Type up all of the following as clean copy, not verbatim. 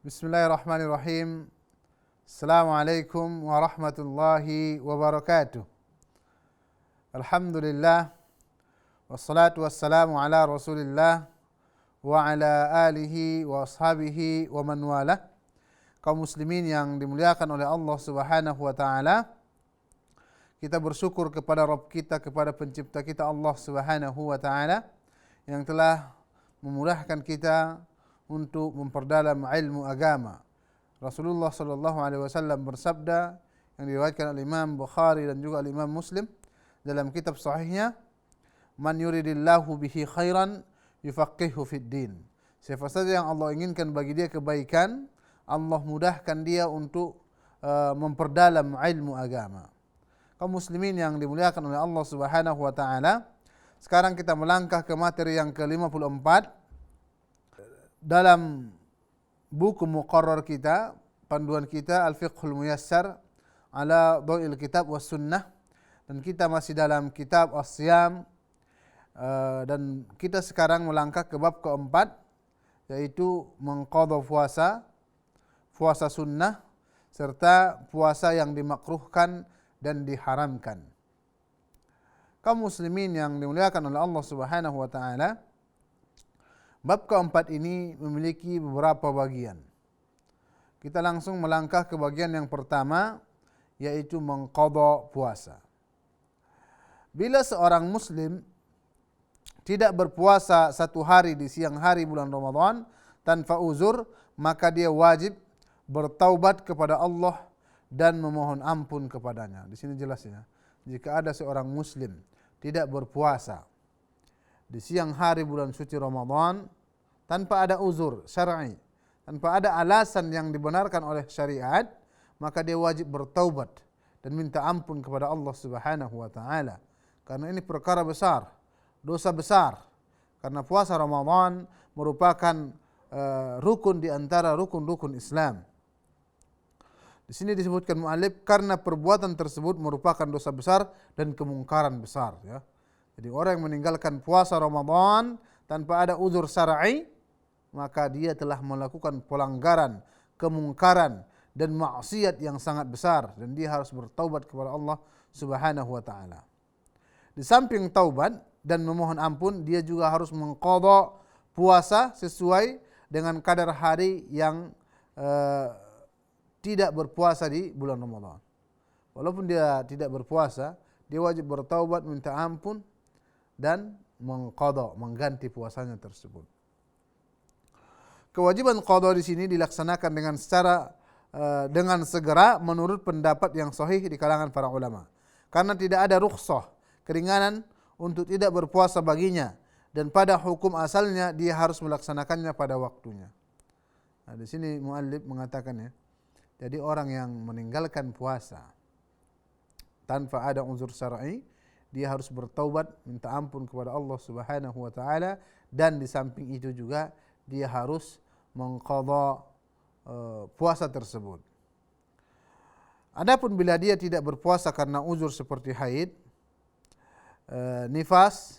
Bismillahirrahmanirrahim. Assalamualaikum warahmatullahi wabarakatuh. Alhamdulillah. Wassalatu wassalamu ala rasulillah wa ala alihi wa ashabihi wa man walah. Kaum muslimin yang dimuliakan oleh Allah subhanahu wa ta'ala, kita bersyukur kepada Rabb kita, kepada pencipta kita Allah subhanahu wa ta'ala yang telah memudahkan kita untuk memperdalam ilmu agama. Rasulullah sallallahu alaihi wasallam bersabda yang diriwayatkan oleh Imam Bukhari dan juga oleh Imam Muslim dalam kitab sahihnya, "Man yuridillahu bihi khairan yufaqihu fid din." Siapa saja yang Allah inginkan bagi dia kebaikan, Allah mudahkan dia untuk memperdalam ilmu agama. Kaum muslimin yang dimuliakan oleh Allah Subhanahu wa taala, sekarang kita melangkah ke materi yang ke-54 dalam buku muqarrar kita, panduan kita Al-Fiqhul Muyassar ala Dhaw'il Kitab was Sunnah, dan kita masih dalam kitab As-Siyam, dan kita sekarang melangkah ke bab keempat, yaitu mengqadha puasa sunnah serta puasa yang dimakruhkan dan diharamkan. Kaum muslimin yang dimuliakan oleh Allah Subhanahu wa taala, bab keempat ini memiliki beberapa bagian. Kita langsung melangkah ke bagian yang pertama, yaitu mengqadha puasa. Bila seorang muslim tidak berpuasa satu hari di siang hari bulan Ramadan tanpa uzur, maka dia wajib bertaubat kepada Allah dan memohon ampun kepadanya. Di sini jelasnya, jika ada seorang muslim tidak berpuasa di siang hari bulan suci Ramadan tanpa ada uzur syar'i, tanpa ada alasan yang dibenarkan oleh syariat, maka dia wajib bertaubat dan minta ampun kepada Allah Subhanahu wa taala. Karena ini perkara besar, dosa besar. Karena puasa Ramadan merupakan rukun di antara rukun-rukun Islam. Di sini disebutkan mu'allif karena perbuatan tersebut merupakan dosa besar dan kemungkaran besar, ya. Jadi orang yang meninggalkan puasa Ramadan tanpa ada uzur syar'i, maka dia telah melakukan pelanggaran, kemungkaran dan maksiat yang sangat besar, dan dia harus bertaubat kepada Allah Subhanahu wa taala. Di samping taubat dan memohon ampun, dia juga harus mengqadha puasa sesuai dengan kadar hari yang tidak berpuasa di bulan Ramadan. Walaupun dia tidak berpuasa, dia wajib bertaubat, minta ampun dan mengqadha, mengganti puasanya tersebut. Kewajiban qadha di sini dilaksanakan dengan segera menurut pendapat yang sahih di kalangan para ulama. Karena tidak ada rukhsah, keringanan untuk tidak berpuasa baginya, dan pada hukum asalnya dia harus melaksanakannya pada waktunya. Nah, di sini muallif mengatakan, ya, jadi orang yang meninggalkan puasa tanpa ada uzur syar'i, dia harus bertaubat, minta ampun kepada Allah Subhanahu wa taala, dan di samping itu juga dia harus mengqadha puasa tersebut. Adapun bila dia tidak berpuasa karena uzur seperti haid, nifas,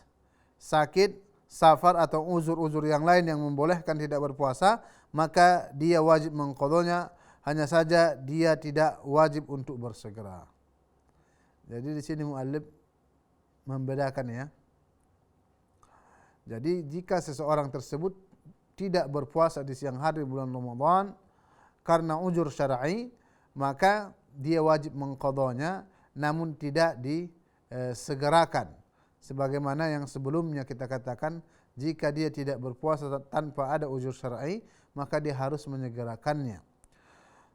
sakit, safar atau uzur-uzur yang lain yang membolehkan tidak berpuasa, maka dia wajib mengqadhanya, hanya saja dia tidak wajib untuk bersegera. Jadi di sini muallif membedakan, ya. Jadi jika seseorang tersebut tidak berpuasa di siang hari bulan Ramadan karena uzur syar'i, maka dia wajib mengqadhanya, namun tidak disegerakan. Sebagaimana yang sebelumnya kita katakan, jika dia tidak berpuasa tanpa ada uzur syar'i, maka dia harus menyegerakannya.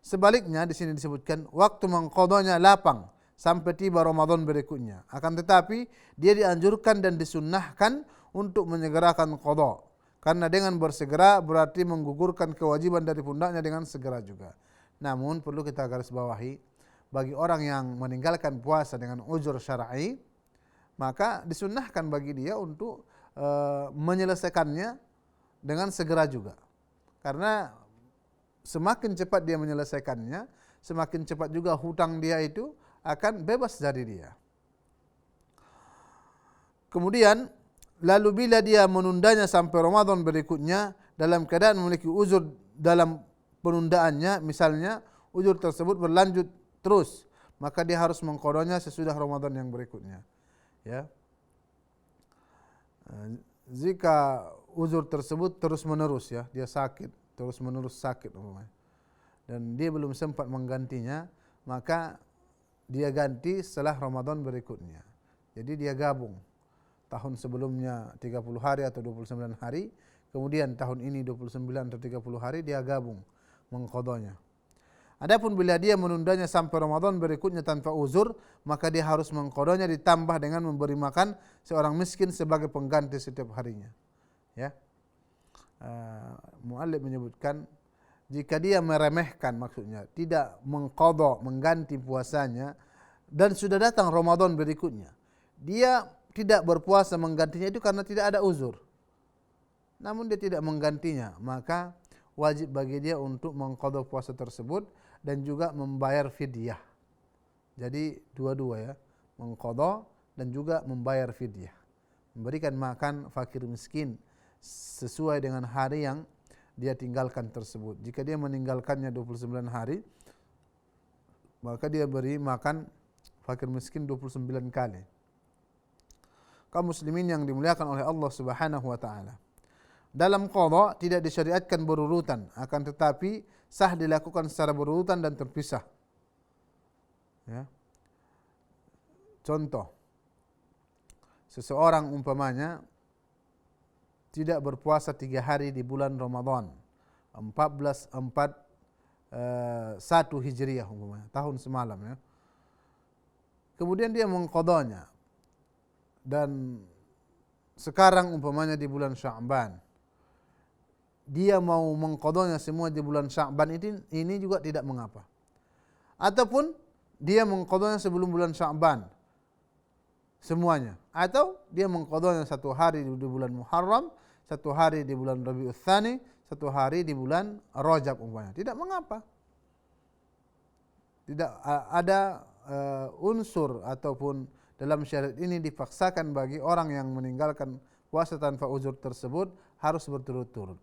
Sebaliknya di sini disebutkan waktu mengqadhanya lapang sampai tiba Ramadan berikutnya. Akan tetapi dia dianjurkan dan disunnahkan untuk menyegerakan qadha. Karena dengan bersegera berarti menggugurkan kewajiban dari pundaknya dengan segera juga. Namun perlu kita garis bawahi, bagi orang yang meninggalkan puasa dengan uzur syar'i, maka disunnahkan bagi dia untuk menyelesaikannya dengan segera juga. Karena semakin cepat dia menyelesaikannya, semakin cepat juga hutang dia itu akan bebas dari dia. Kemudian, lalu bila dia menundanya sampai Ramadan berikutnya dalam keadaan memiliki uzur dalam penundaannya, misalnya uzur tersebut berlanjut terus, maka dia harus mengqadanya sesudah Ramadan yang berikutnya. Ya. Jika uzur tersebut terus menerus, ya, dia sakit, terus menerus sakit umpamanya, dan dia belum sempat menggantinya, maka dia ganti setelah Ramadan berikutnya. Jadi dia gabung. Tahun sebelumnya 30 hari atau 29 hari, kemudian tahun ini 29 atau 30 hari dia gabung mengqadanya. Adapun bila dia menundanya sampai Ramadan berikutnya tanpa uzur, maka dia harus mengqadanya ditambah dengan memberi makan seorang miskin sebagai pengganti setiap harinya. Ya. Muallif menyebutkan jika dia meremehkan, maksudnya tidak mengqadha, mengganti puasanya, dan sudah datang Ramadan berikutnya, dia tidak berpuasa menggantinya itu karena tidak ada uzur, namun dia tidak menggantinya, maka wajib bagi dia untuk mengqadha puasa tersebut dan juga membayar fidyah. Jadi dua-dua, ya, mengqadha dan juga membayar fidyah, memberikan makan fakir miskin sesuai dengan hari yang dia tinggalkan tersebut. Jika dia meninggalkannya 29 hari, maka dia beri makan fakir miskin 29 kali. Kaum muslimin yang dimuliakan oleh Allah Subhanahu wa taala. Dalam qadha tidak disyariatkan berurutan, akan tetapi sah dilakukan secara berurutan dan terpisah. Ya. Contoh, seseorang umpamanya tidak berpuasa 3 hari di bulan Ramadan 1441 Hijriah umpamanya, tahun semalam, ya. Kemudian dia mengqadhanya, dan sekarang umpamanya di bulan Sya'ban, dia mau mengqadhanya semua di bulan Sya'ban, ini juga tidak mengapa. Ataupun dia mengqadhanya sebelum bulan Sya'ban semuanya, atau dia mengqadhanya 1 hari di bulan Muharram, 1 hari di bulan Rabiul Tsani, 1 hari di bulan Rajab umpamanya, tidak mengapa. Tidak ada unsur ataupun dalam syariat ini dipaksakan bagi orang yang meninggalkan puasa tanpa uzur tersebut harus berturut-turut.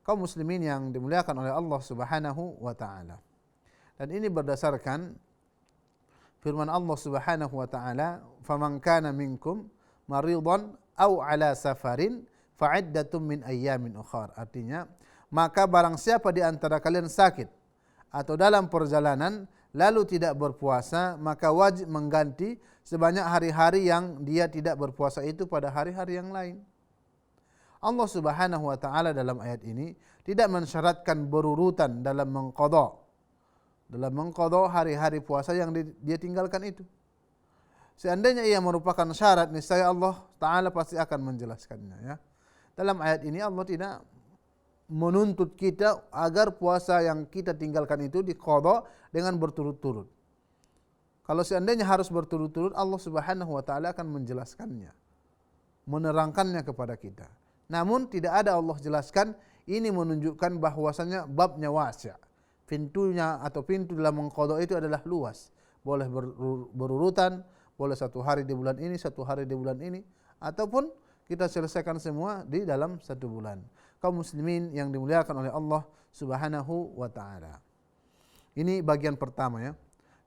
Kaum muslimin yang dimuliakan oleh Allah Subhanahu wa taala. Dan ini berdasarkan firman Allah Subhanahu wa taala, "Faman kana minkum maridan aw ala safarin fa'iddatun min ayyamin ukhar." Artinya, maka barang siapa di antara kalian sakit atau dalam perjalanan lalu tidak berpuasa, maka wajib mengganti sebanyak hari-hari yang dia tidak berpuasa itu pada hari-hari yang lain. Allah Subhanahu wa taala dalam ayat ini tidak mensyaratkan berurutan dalam mengqadha. Dalam mengqadha hari-hari puasa yang dia tinggalkan itu. Seandainya ia merupakan syarat, niscaya Allah taala pasti akan menjelaskannya, ya. Dalam ayat ini Allah tidak menuntut kita agar puasa yang kita tinggalkan itu diqadha dengan berturut-turut. Kalau seandainya harus berturut-turut, Allah Subhanahu wa taala akan menjelaskannya, menerangkannya kepada kita. Namun tidak ada Allah jelaskan, ini menunjukkan bahwasanya babnya wasi'. Pintunya atau pintu dalam mengqadha itu adalah luas. Boleh berurutan, boleh 1 hari di bulan ini, 1 hari di bulan ini, ataupun kita selesaikan semua di dalam 1 bulan. Kaum muslimin yang dimuliakan oleh Allah Subhanahu wa taala. Ini bagian pertama, ya.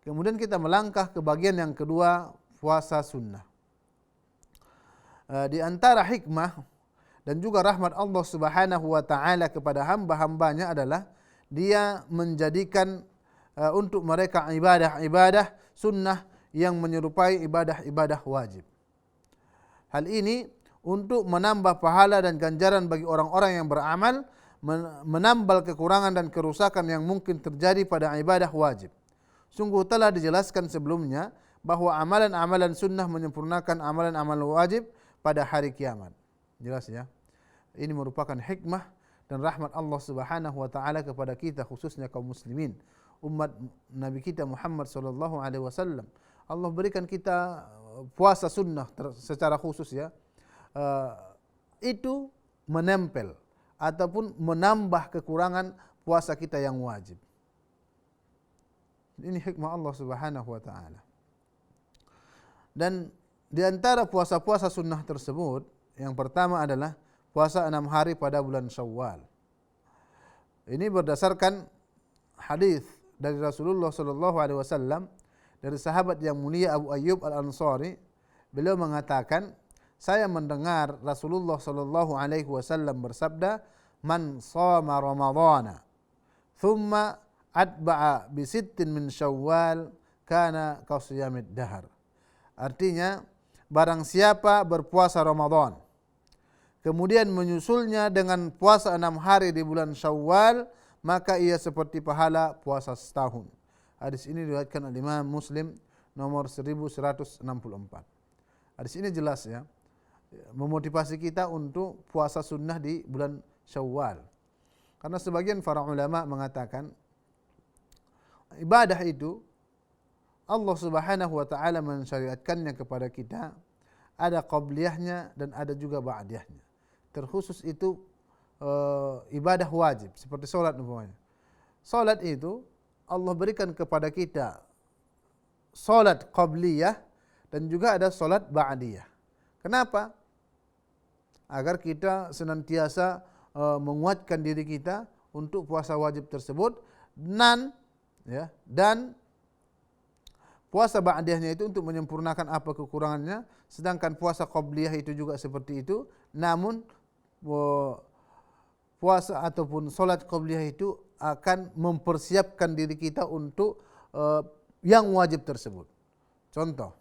Kemudian kita melangkah ke bagian yang kedua, puasa sunnah. Di antara hikmah dan juga rahmat Allah Subhanahu wa taala kepada hamba-hambanya adalah dia menjadikan untuk mereka ibadah-ibadah sunnah yang menyerupai ibadah-ibadah wajib. Hal ini untuk menambah pahala dan ganjaran bagi orang-orang yang beramal, menambal kekurangan dan kerusakan yang mungkin terjadi pada ibadah wajib. Sungguh telah dijelaskan sebelumnya bahwa amalan-amalan sunnah menyempurnakan amalan-amalan wajib pada hari kiamat. Jelas, ya. Ini merupakan hikmah dan rahmat Allah Subhanahu wa taala kepada kita, khususnya kaum muslimin, umat Nabi kita Muhammad sallallahu alaihi wasallam. Allah berikan kita puasa sunnah secara khusus, ya. Itu menempel ataupun menambah kekurangan puasa kita yang wajib. Ini hikmah Allah Subhanahu wa taala. Dan di antara puasa-puasa sunnah tersebut, yang pertama adalah puasa 6 hari pada bulan Syawal. Ini berdasarkan hadis dari Rasulullah sallallahu alaihi wasallam dari sahabat yang mulia Abu Ayyub Al-Ansari. Beliau mengatakan, saya mendengar Rasulullah sallallahu alaihi wasallam bersabda, "Man shama Ramadhana thumma atba'a bi sittin min Syawal kana ka shiyamid dahar." Artinya, barang siapa berpuasa Ramadan kemudian menyusulnya dengan puasa 6 hari di bulan Syawal, maka ia seperti pahala puasa setahun. Hadis ini diriwayatkan oleh Imam Muslim nomor 1164. Hadis ini jelas ya, memotivasi kita untuk puasa sunnah di bulan Syawal. Karena sebagian para ulama mengatakan ibadah itu Allah Subhanahu wa taala mensyariatkannya kepada kita, ada qabliyahnya dan ada juga ba'diyahnya. Terkhusus itu ibadah wajib seperti solat umpamanya. Solat itu Allah berikan kepada kita solat qabliyah dan juga ada solat ba'diyah. Kenapa? Agar kita senantiasa menguatkan diri kita untuk puasa wajib tersebut, dan puasa ba'diyahnya itu untuk menyempurnakan apa kekurangannya, sedangkan puasa qabliyah itu juga seperti itu, namun puasa ataupun solat qabliyah itu akan mempersiapkan diri kita untuk yang wajib tersebut. Contoh,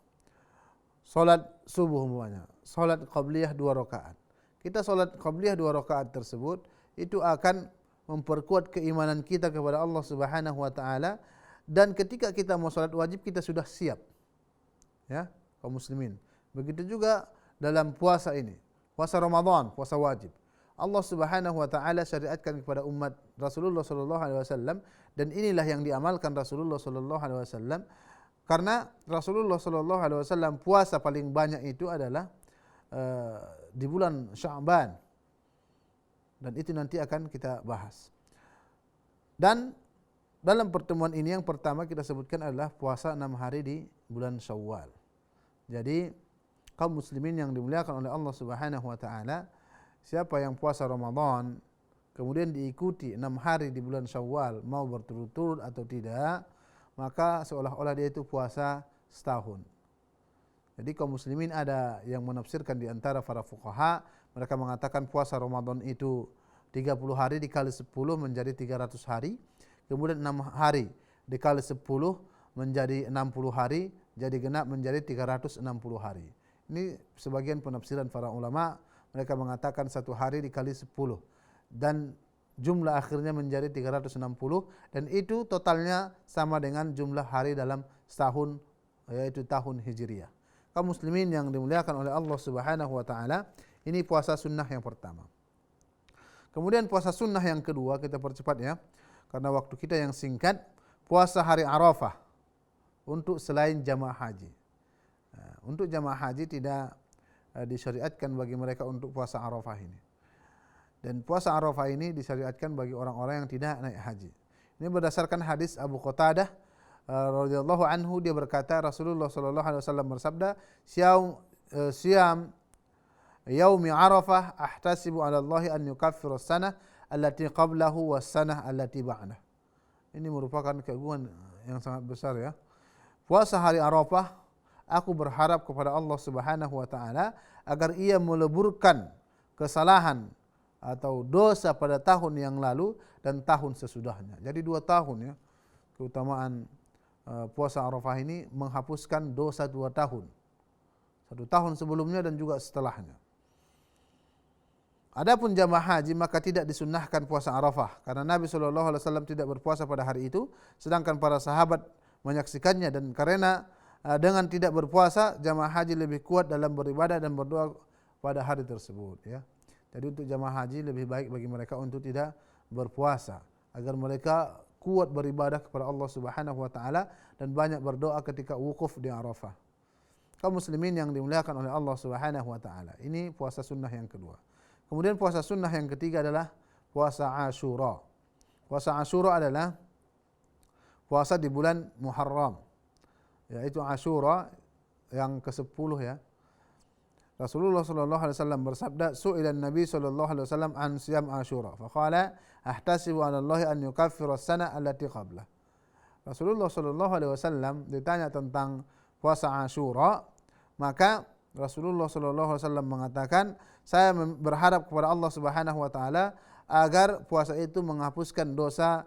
solat subuh umpamanya, solat qabliyah 2 rakaat. Kita solat qabliyah 2 rakaat tersebut itu akan memperkuat keimanan kita kepada Allah Subhanahu wa taala, dan ketika kita mau solat wajib kita sudah siap. Ya, kaum muslimin. Begitu juga dalam puasa ini. Puasa Ramadan, puasa wajib. Allah Subhanahu wa taala syariatkan kepada umat Rasulullah sallallahu alaihi wasallam, dan inilah yang diamalkan Rasulullah sallallahu alaihi wasallam, karena Rasulullah sallallahu alaihi wasallam puasa paling banyak itu adalah di bulan Sya'ban. Dan itu nanti akan kita bahas. Dan dalam pertemuan ini yang pertama kita sebutkan adalah puasa 6 hari di bulan Syawal. Jadi kaum muslimin yang dimuliakan oleh Allah Subhanahu wa taala, siapa yang puasa Ramadan kemudian diikuti 6 hari di bulan Syawal, mau berturut-turut atau tidak, maka seolah-olah dia itu puasa setahun. Jadi kaum muslimin ada yang menafsirkan di antara para fuqaha, mereka mengatakan puasa Ramadan itu 30 hari dikali 10 menjadi 300 hari, kemudian 6 hari dikali 10 menjadi 60 hari, jadi genap menjadi 360 hari. Ini sebagian penafsiran para ulama, mereka mengatakan 1 hari dikali 10 dan jumlah akhirnya menjadi 360, dan itu totalnya sama dengan jumlah hari dalam setahun, yaitu tahun Hijriah. Kaum muslimin yang dimuliakan oleh Allah Subhanahu wa taala, ini puasa sunnah yang pertama. Kemudian puasa sunnah yang kedua, kita percepat ya, karena waktu kita yang singkat, puasa hari Arafah untuk selain jamaah haji. Untuk jamaah haji tidak disyariatkan bagi mereka untuk puasa Arafah ini. Dan puasa Arafah ini disyariatkan bagi orang-orang yang tidak naik haji. Ini berdasarkan hadis Abu Qatadah radhiyallahu anhu, dia berkata Rasulullah sallallahu alaihi wasallam bersabda, "Siyam yaumi Arafah ahtasibu 'ala Allah an yukaffira as-sanah allati qablahu was-sanah allati ba'dah." Ini merupakan keagungan yang sangat besar ya. Puasa hari Arafah, aku berharap kepada Allah Subhanahu wa taala agar ia meleburkan kesalahan atau dosa pada tahun yang lalu dan tahun sesudahnya. Jadi 2 tahun ya. Keutamaan puasa Arafah ini menghapuskan dosa 2 tahun. 1 tahun sebelumnya dan juga setelahnya. Adapun jamaah haji maka tidak disunnahkan puasa Arafah, karena Nabi SAW tidak berpuasa pada hari itu, sedangkan para sahabat menyaksikannya, dan karena dengan tidak berpuasa jamaah haji lebih kuat dalam beribadah dan berdoa pada hari tersebut ya. Jadi untuk jamaah haji lebih baik bagi mereka untuk tidak berpuasa agar mereka kuat beribadah kepada Allah Subhanahu wa taala dan banyak berdoa ketika wukuf di Arafah. Kaum muslimin yang dimuliakan oleh Allah Subhanahu wa taala, ini puasa sunnah yang kedua. Kemudian puasa sunnah yang ketiga adalah puasa Asyura. Puasa Asyura adalah puasa di bulan Muharram, yaitu Asyura yang ke-10 ya. Rasulullah sallallahu alaihi wasallam bersabda, "Su'ila Nabi sallallahu alaihi wasallam an siyam Asyura, faqala ahtasibu 'ala Allah an yukaffira as-sana allati qablah." Rasulullah sallallahu alaihi wasallam ditanya tentang puasa Asyura, maka Rasulullah sallallahu alaihi wasallam mengatakan, "Saya berharap kepada Allah Subhanahu wa taala agar puasa itu menghapuskan dosa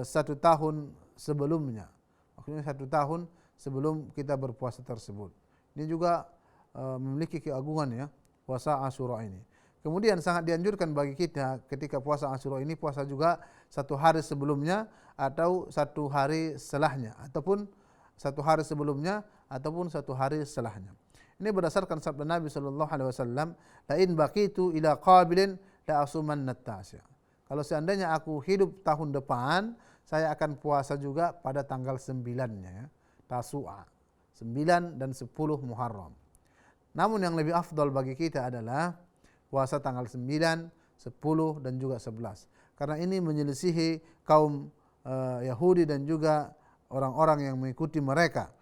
1 tahun sebelumnya." Maksudnya 1 tahun sebelum kita berpuasa tersebut. Ini juga memiliki keagungan ya puasa Asyura ini. Kemudian sangat dianjurkan bagi kita ketika puasa Asyura ini puasa juga 1 hari sebelumnya atau 1 hari setelahnya, ataupun 1 hari sebelumnya ataupun 1 hari setelahnya. Ini berdasarkan sabda Nabi sallallahu alaihi wasallam, "La in baqitu ila qabilin la asumanna at-tasi'." Kalau seandainya aku hidup tahun depan, saya akan puasa juga pada tanggal 9-nya ya, Tasu'a, 9 dan 10 Muharram. Namun yang lebih afdal bagi kita adalah puasa tanggal 9, 10 dan juga 11. Karena ini menyelisihi kaum Yahudi dan juga orang-orang yang mengikuti mereka.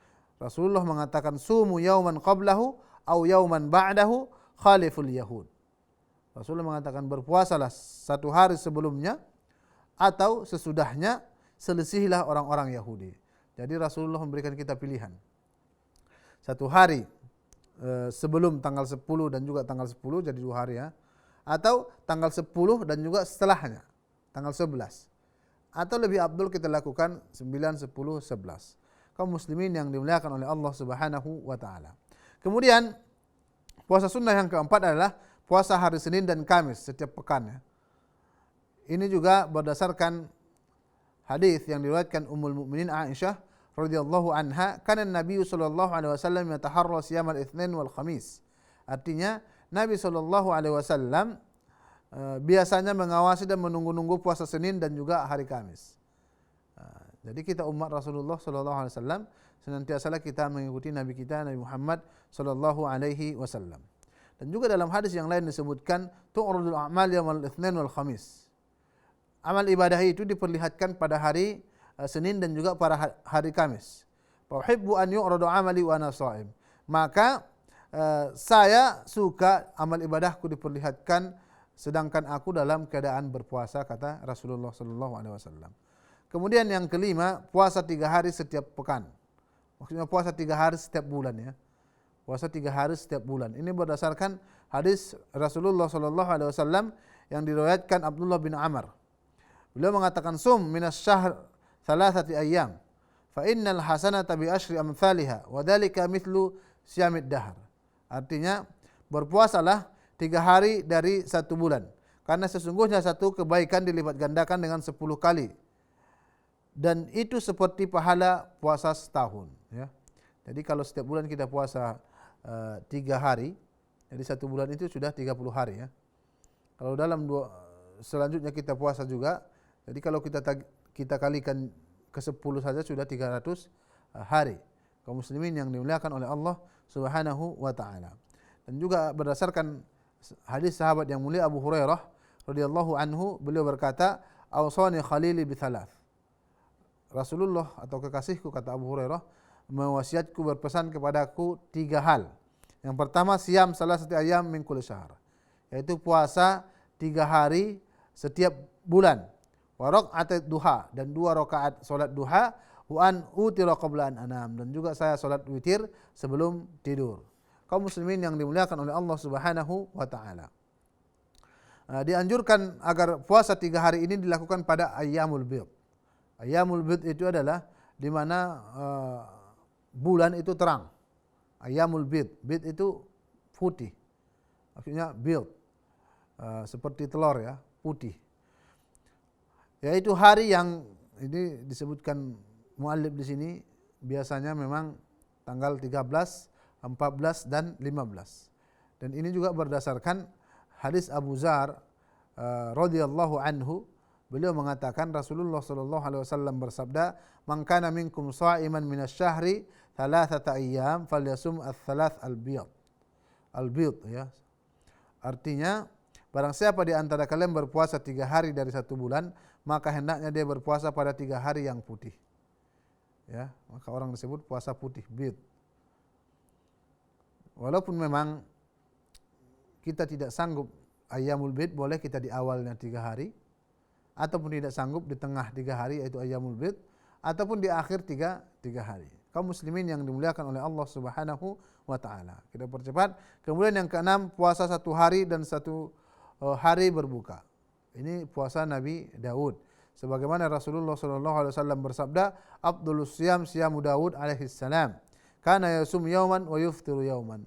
Rasulullah mengatakan, "Sumu yauman qablahu au yauman ba'dahu khaliful yahud." Rasulullah mengatakan berpuasalah 1 hari sebelumnya atau sesudahnya, selisihilah orang-orang Yahudi. Jadi Rasulullah memberikan kita pilihan. 1 hari sebelum tanggal 10 dan juga tanggal 10, jadi 2 hari ya. Atau tanggal 10 dan juga setelahnya, tanggal 11. Atau lebih abdul kita lakukan 9, 10, 11. Kaum muslimin yang dimuliakan oleh Allah Subhanahu wa taala. Kemudian puasa sunnah yang keempat adalah puasa hari Senin dan Kamis setiap pekan ya. Ini juga berdasarkan hadis yang diriwayatkan Ummul Mukminin Aisyah radhiyallahu anha, kana Nabi sallallahu alaihi wasallam yataharra siyam al-Itsnin wal Khamis. Artinya Nabi sallallahu alaihi wasallam biasanya mengawasi dan menunggu-nunggu puasa Senin dan juga hari Kamis. Jadi kita umat Rasulullah sallallahu alaihi wasallam senantiasa kita mengikuti Nabi kita Nabi Muhammad sallallahu alaihi wasallam. Dan juga dalam hadis yang lain disebutkan tu'radul a'mal yaumul Itsnin wal Khamis. Amal ibadah itu diperlihatkan pada hari Senin dan juga pada hari Kamis. Fa uhibbu an yu'radu 'amali wa ana sha'im. Maka saya suka amal ibadahku diperlihatkan sedangkan aku dalam keadaan berpuasa, kata Rasulullah sallallahu alaihi wasallam. Kemudian yang kelima, puasa 3 hari setiap pekan. Maksudnya puasa 3 hari setiap bulan ya. Puasa 3 hari setiap bulan. Ini berdasarkan hadis Rasulullah sallallahu alaihi wasallam yang diriwayatkan Abdullah bin Amr. Beliau mengatakan, "Sum minas syahr 3 ayyam, fa innal hasanata bi asyri amsalha, wa dzalika mithlu siyamid dahr." Artinya, berpuasalah 3 hari dari 1 bulan, karena sesungguhnya 1 kebaikan dilipat gandakan dengan 10 kali. Dan itu seperti pahala puasa setahun ya. Jadi kalau setiap bulan kita puasa 3 hari, jadi 1 bulan itu sudah 30 hari ya. Kalau dalam selanjutnya kita puasa juga, jadi kalau kita kalikan ke 10 saja sudah 300 hari. Kaum muslimin yang dimuliakan oleh Allah Subhanahu wa taala. Dan juga berdasarkan hadis sahabat yang mulia Abu Hurairah radhiyallahu anhu, beliau berkata, "Awsani khalili bi thalath." Rasulullah atau kekasihku, kata Abu Hurairah, mewasiatku berpesan kepadaku 3 hal. Yang pertama, siyam salasati ayyam min kulli syahr, yaitu puasa 3 hari setiap bulan. Wa raq'at duha, dan 2 rakaat salat duha. Wa an utira qabla an anam, dan juga saya salat witir sebelum tidur. Kaum muslimin yang dimuliakan oleh Allah Subhanahu wa taala. Dianjurkan agar puasa 3 hari ini dilakukan pada ayyamul bid. Ayyamul bid itu adalah di mana bulan itu terang. Ayyamul bid, bid itu putih. Maksudnya bid, seperti telur ya, putih. Yaitu hari yang ini disebutkan muallif di sini biasanya memang tanggal 13, 14 dan 15. Dan ini juga berdasarkan hadis Abu Dzar radhiyallahu anhu. Beliau mengatakan Rasulullah sallallahu alaihi wasallam bersabda, "Man kana minkum sha'iman minasy-syahri 3 ayyam falyasum ats-tsalath al-bid." Al-bid ya. Artinya, barang siapa di antara kalian berpuasa 3 hari dari 1 bulan, maka hendaknya dia berpuasa pada 3 hari yang putih. Ya, maka orang disebut puasa putih, bid. Walaupun memang kita tidak sanggup ayyamul bid, boleh kita di awalnya 3 hari, ataupun tidak sanggup di tengah 3 hari yaitu ayyamul bid, ataupun di akhir 3 hari. Kaum muslimin yang dimuliakan oleh Allah Subhanahu wa taala. Kita percepat. Kemudian yang keenam, puasa 1 hari dan 1 hari berbuka. Ini puasa Nabi Daud. Sebagaimana Rasulullah sallallahu alaihi wasallam bersabda, "Afdhalus siyam siyamu Daud alaihi salam. Kana yasum yauman wa yuftiru yauman."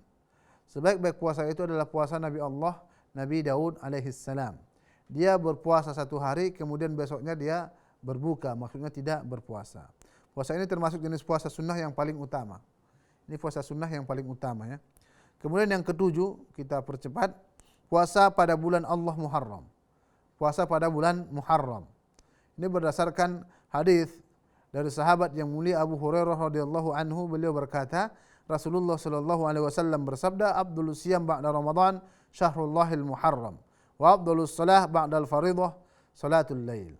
Sebaik-baik puasa itu adalah puasa Nabi Allah, Nabi Daud alaihi salam. Dia berpuasa 1 hari, kemudian besoknya dia berbuka, maksudnya tidak berpuasa. Puasa ini termasuk jenis puasa sunnah yang paling utama. Ini puasa sunnah yang paling utama ya. Kemudian yang ketujuh, kita percepat, puasa pada bulan Allah Muharram. Puasa pada bulan Muharram. Ini berdasarkan hadis dari sahabat yang mulia Abu Hurairah radhiyallahu anhu, beliau berkata, Rasulullah sallallahu alaihi wasallam bersabda, "Afdhalus siyam ba'da Ramadan syahrullahil Muharram, wa afdhalus shalah ba'dal fardhah salatul lail."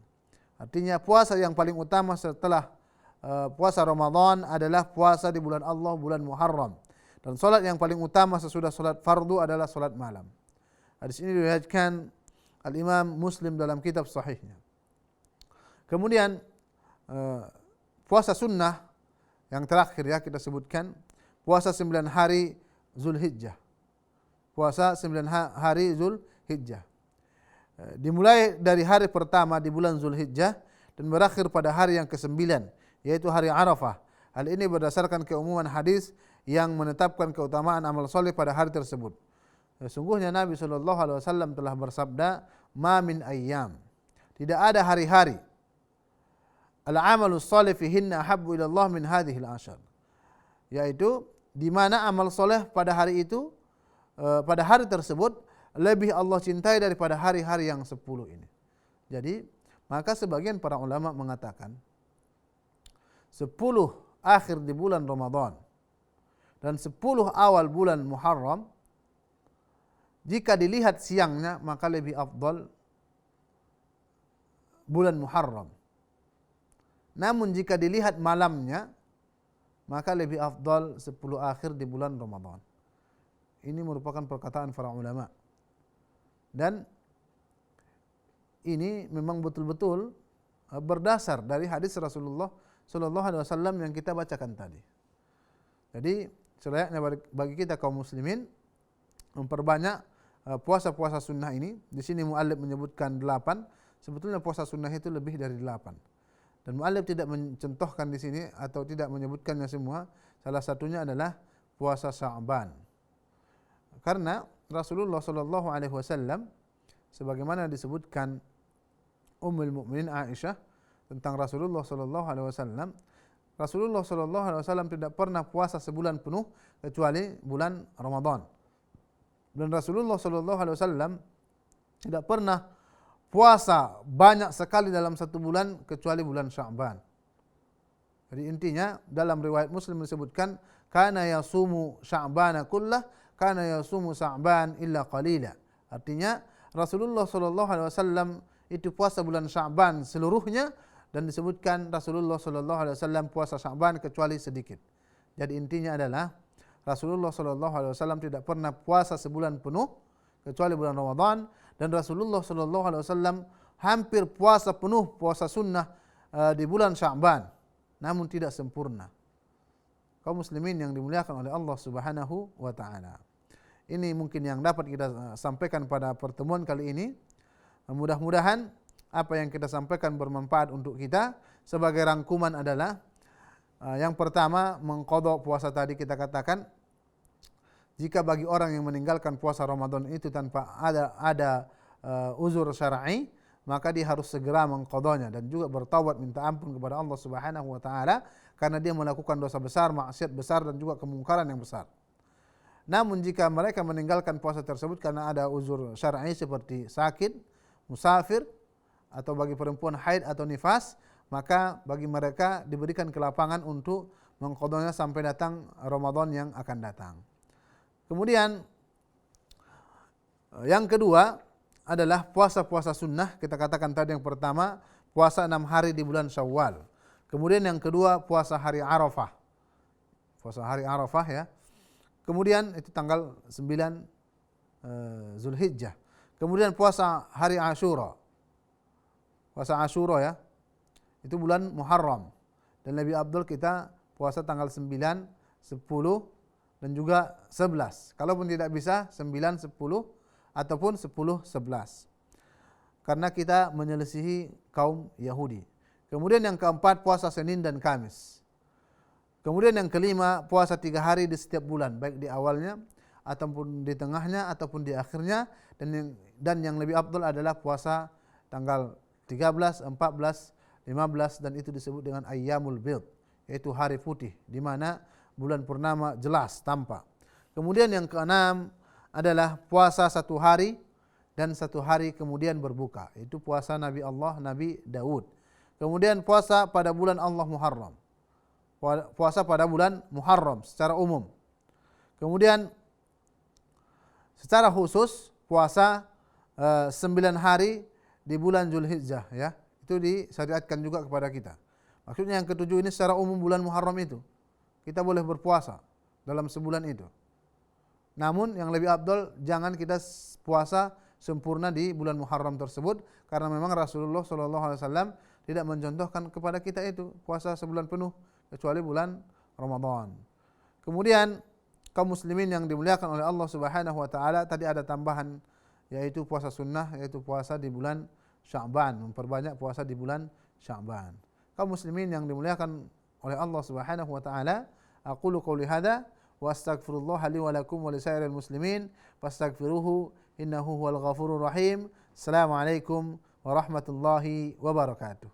Artinya puasa yang paling utama setelah puasa Ramadan adalah puasa di bulan Allah, bulan Muharram. Dan salat yang paling utama sesudah salat fardu adalah salat malam. Hadis ini diriwayatkan Al-Imam Muslim dalam kitab sahihnya. Kemudian puasa sunnah yang terakhir ya kita sebutkan, puasa 9 hari Zulhijjah. Puasa 9 hari Zulhijjah. Dimulai dari hari pertama di bulan Zulhijjah dan berakhir pada hari yang ke-9, yaitu hari Arafah. Hal ini berdasarkan keumuman hadis yang menetapkan keutamaan amal soleh pada hari tersebut. Sesungguhnya Nabi SAW telah bersabda, "Ma min ayyam." Tidak ada hari-hari al-amalus soleh fihinna ahabbu ila Allah min hadhil ashar. Yaitu di mana amal soleh pada hari itu, pada hari tersebut lebih Allah cintai daripada hari-hari yang 10 ini. Jadi, maka sebagian para ulama mengatakan 10 akhir di bulan Ramadan dan 10 awal bulan Muharram, jika dilihat siangnya maka lebih afdal bulan Muharram. Namun jika dilihat malamnya maka lebih afdal 10 akhir di bulan Ramadan. Ini merupakan perkataan para ulama. Dan ini memang betul-betul berdasar dari hadis Rasulullah sallallahu alaihi wasallam yang kita bacakan tadi. Jadi selayaknya bagi kita kaum muslimin memperbanyak puasa-puasa sunnah ini. Di sini muallif menyebutkan 8, sebetulnya puasa sunnah itu lebih dari 8. Dan muallif tidak mencontohkan di sini atau tidak menyebutkannya semua. Salah satunya adalah puasa Sya'ban. Karena Rasulullah sallallahu alaihi wasallam sebagaimana disebutkan Ummul Mukminin Aisyah tentang Rasulullah sallallahu alaihi wasallam, Rasulullah sallallahu alaihi wasallam tidak pernah puasa sebulan penuh kecuali bulan Ramadan. Dan Rasulullah sallallahu alaihi wasallam tidak pernah puasa banyak sekali dalam 1 bulan kecuali bulan Sya'ban. Jadi intinya dalam riwayat Muslim disebutkan kana yasumu Sya'bana kullah, kana yasumu Sya'ban illa qalila. Artinya Rasulullah sallallahu alaihi wasallam itu puasa bulan Sya'ban seluruhnya, dan disebutkan Rasulullah sallallahu alaihi wasallam puasa Sya'ban kecuali sedikit. Jadi intinya adalah Rasulullah sallallahu alaihi wasallam tidak pernah puasa sebulan penuh kecuali bulan Ramadan, dan Rasulullah sallallahu alaihi wasallam hampir puasa penuh puasa sunnah di bulan Sya'ban, namun tidak sempurna. Kaum muslimin yang dimuliakan oleh Allah Subhanahu wa taala. Ini mungkin yang dapat kita sampaikan pada pertemuan kali ini. Mudah-mudahan apa yang kita sampaikan bermanfaat untuk kita. Sebagai rangkuman adalah yang pertama, mengqadha puasa tadi kita katakan, jika bagi orang yang meninggalkan puasa Ramadan itu tanpa ada uzur syar'i, maka dia harus segera mengqadhanya dan juga bertaubat minta ampun kepada Allah Subhanahu wa taala karena dia melakukan dosa besar, maksiat besar dan juga kemungkaran yang besar. Namun jika mereka meninggalkan puasa tersebut karena ada uzur syar'i seperti sakit, musafir, atau bagi perempuan haid atau nifas, maka bagi mereka diberikan kelapangan untuk mengqadhanya sampai datang Ramadan yang akan datang. Kemudian yang kedua adalah puasa-puasa sunnah. Kita katakan tadi yang pertama puasa 6 hari di bulan Syawal. Kemudian yang kedua puasa hari Arafah. Puasa hari Arafah ya. Kemudian itu tanggal 9 Zulhijjah. Kemudian puasa hari Asyura. Puasa Asyura ya. Itu bulan Muharram. Dan lebih afdal kita puasa tanggal 9, 10 dan juga 11. Kalaupun tidak bisa 9, 10 ataupun 10, 11. Karena kita menyelisihi kaum Yahudi. Kemudian yang keempat puasa Senin dan Kamis. Kemudian yang kelima puasa 3 hari di setiap bulan, baik di awalnya ataupun di tengahnya ataupun di akhirnya, dan yang lebih afdal adalah puasa tanggal 13, 14, 15 dan itu disebut dengan Ayyamul Bid, yaitu hari putih di mana bulan purnama jelas tampak. Kemudian yang keenam adalah puasa 1 hari dan 1 hari kemudian berbuka. Itu puasa Nabi Allah, Nabi Daud. Kemudian puasa pada bulan Allah Muharram. Puasa pada bulan Muharram secara umum. Kemudian secara khusus puasa 9 hari di bulan Zulhijjah ya. Itu disyariatkan juga kepada kita. Maksudnya yang ketujuh ini secara umum bulan Muharram itu kita boleh berpuasa dalam sebulan itu. Namun yang lebih afdal jangan kita puasa sempurna di bulan Muharram tersebut, karena memang Rasulullah SAW tidak mencontohkan kepada kita itu puasa sebulan penuh kecuali bulan Ramadan. Kemudian kaum muslimin yang dimuliakan oleh Allah Subhanahu wa taala, tadi ada tambahan yaitu puasa sunnah, yaitu puasa di bulan Sya'ban, memperbanyak puasa di bulan Sya'ban. Kaum muslimin yang dimuliakan oleh Allah Subhanahu wa taala, aqulu qouli hadza wa astaghfirullah li wa lakum wa lisairil muslimin fastaghfiruhu innahu huwal ghafurur rahim. Assalamualaikum warahmatullahi wabarakatuh.